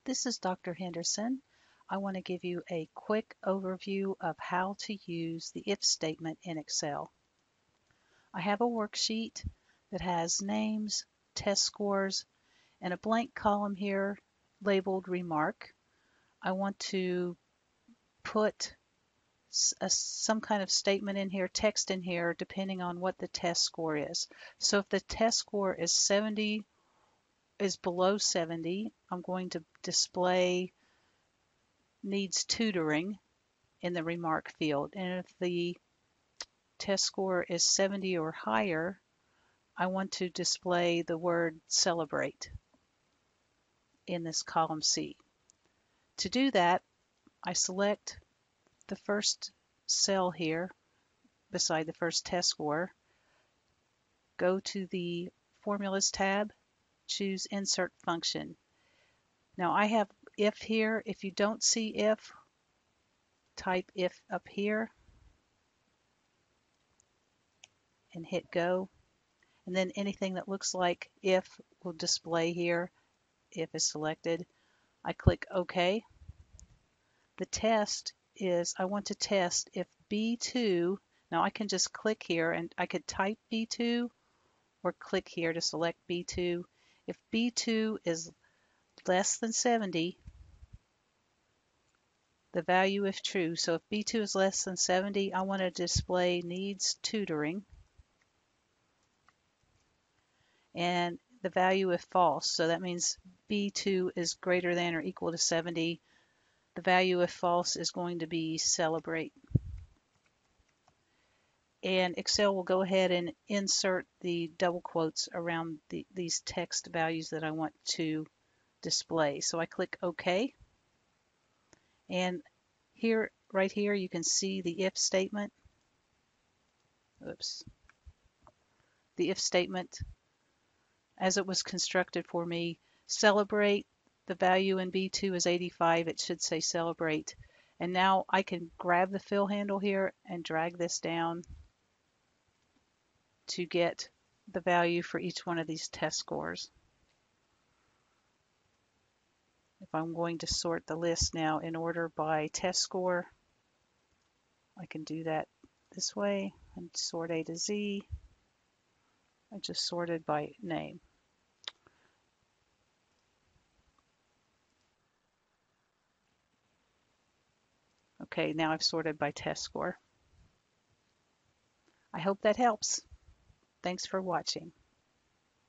This is Dr. Henderson. I want to give you a quick overview of how to use the if statement in Excel. I have a worksheet that has names, test scores, and a blank column here labeled remark. I want to put some kind of statement in here, text in here, depending on what the test score is. So if the test score is below 70, I'm going to display needs tutoring in the remark field. And if the test score is 70 or higher, I want to display the word celebrate in this column C. To do that, I select the first cell here beside the first test score, go to the Formulas tab, choose Insert Function. Now I have if here. If you don't see if, type if up here and hit go. And then anything that looks like if will display here. If is selected. I click OK. The test is I want to test if B2, now I can just click here and I could type B2 or click here to select B2. If B2 is less than 70, the value if true. So if B2 is less than 70, I want to display needs tutoring. And the value if false. So that means B2 is greater than or equal to 70. The value if false is going to be celebrate. And Excel will go ahead and insert the double quotes around these text values that I want to display. So I click OK. And here, right here, you can see the if statement. Oops. The if statement as it was constructed for me. Celebrate, the value in B2 is 85. It should say celebrate. And now I can grab the fill handle here and drag this down to get the value for each one of these test scores. If I'm going to sort the list now in order by test score, I can do that this way and sort A to Z. I just sorted by name. Okay, now I've sorted by test score. I hope that helps. Thanks for watching.